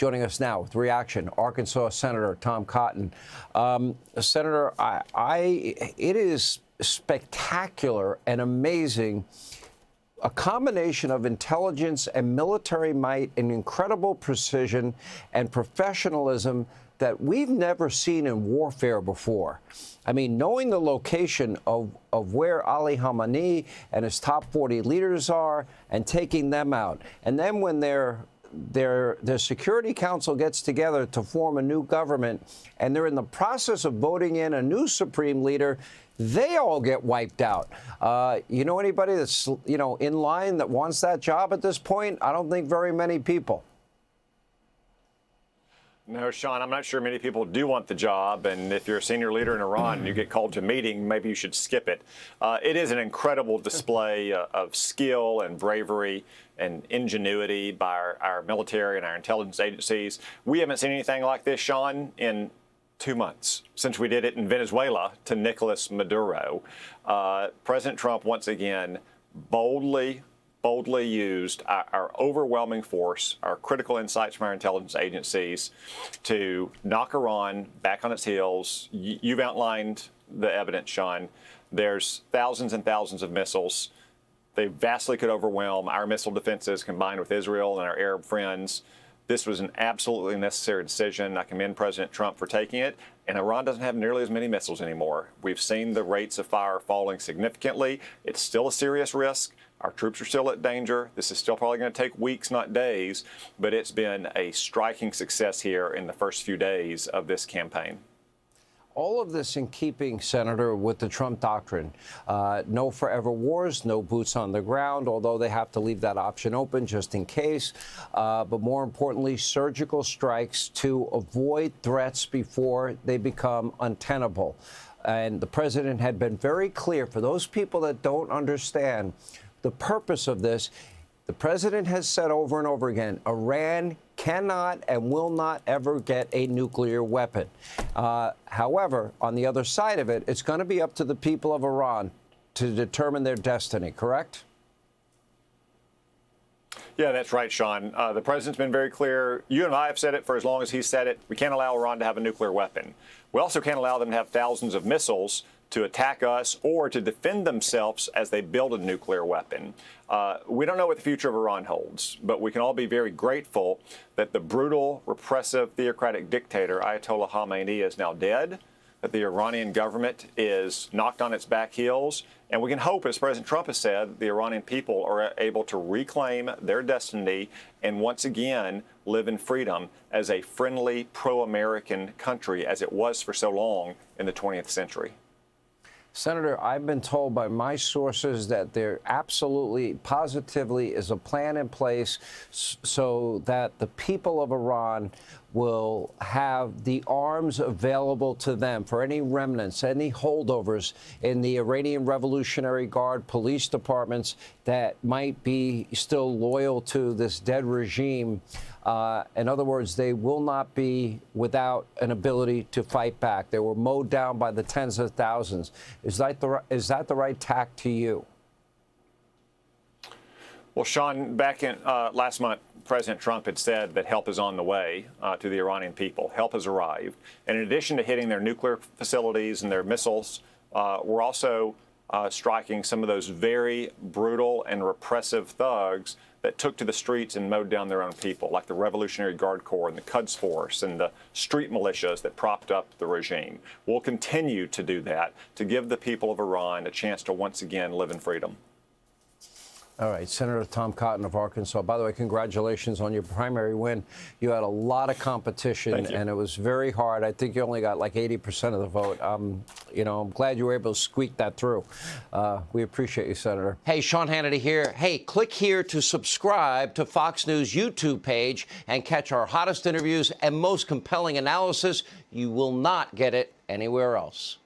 Joining us now with reaction, Arkansas Senator Tom Cotton. Senator, it is spectacular and amazing, a combination of intelligence and military might and incredible precision and professionalism that we've never seen in warfare before. I mean, knowing the location of where Ali Khamenei and his top 40 leaders are and taking them out. And then when their Security Council gets together to form a new government and they're in the process of voting in a new supreme leader, they all get wiped out. You know anybody that's, in line that wants that job at this point? I don't think very many people. No, Sean, I'm not sure many people do want the job. And if you're a senior leader in Iran and you get called to a meeting, maybe you should skip it. It is an incredible display of skill and bravery and ingenuity by our military and our intelligence agencies. We haven't seen anything like this, Sean, in 2 months since we did it in Venezuela to Nicolas Maduro. President Trump, once again, boldly used our overwhelming force, our critical insights from our intelligence agencies to knock Iran back on its heels. You've outlined the evidence, Sean. There's thousands and thousands of missiles. They vastly could overwhelm our missile defenses combined with Israel and our Arab friends. This was an absolutely necessary decision. I commend President Trump for taking it. And Iran doesn't have nearly as many missiles anymore. We've seen the rates of fire falling significantly. It's still a serious risk. Our troops are still at danger. This is still probably going to take weeks, not days, but it's been a striking success here in the first few days of this campaign. All of this in keeping, Senator, with the Trump doctrine. No forever wars, no boots on the ground, although they have to leave that option open just in case. But more importantly, surgical strikes to avoid threats before they become untenable. And the president had been very clear, for those people that don't understand the purpose of this, the president has said over and over again, Iran cannot and will not ever get a nuclear weapon. However, on the other side of it, it's going to be up to the people of Iran to determine their destiny, correct? Yeah, that's right, Sean. The president's been very clear. You and I have said it for as long as he's said it. We can't allow Iran to have a nuclear weapon. We also can't allow them to have thousands of missiles to attack us or to defend themselves as they build a nuclear weapon. We don't know what the future of Iran holds, but we can all be very grateful that the brutal, repressive, theocratic dictator Ayatollah Khamenei is now dead, that the Iranian government is knocked on its back heels, and we can hope, as President Trump has said, the Iranian people are able to reclaim their destiny and once again live in freedom as a friendly, pro-American country as it was for so long in the 20th century. Senator, I've been told by my sources that there absolutely, positively is a plan in place so that the people of Iran will have the arms available to them for any remnants, any holdovers in the Iranian Revolutionary Guard police departments that might be still loyal to this dead regime. In other words, they will not be without an ability to fight back. They were mowed down by the tens of thousands. Is that the right tack to you? Well, Sean, back in last month, President Trump had said that help is on the way to the Iranian people. Help has arrived. And in addition to hitting their nuclear facilities and their missiles, we're also striking some of those very brutal and repressive thugs that took to the streets and mowed down their own people, like the Revolutionary Guard Corps and the Quds Force and the street militias that propped up the regime. We'll continue to do that to give the people of Iran a chance to once again live in freedom. All right, Senator Tom Cotton of Arkansas. By the way, congratulations on your primary win. You had a lot of competition, and it was very hard. I think you only got like 80% of the vote. I'm glad you were able to squeak that through. We appreciate you, Senator. Hey, Sean Hannity here. Hey, click here to subscribe to Fox News YouTube page and catch our hottest interviews and most compelling analysis. You will not get it anywhere else.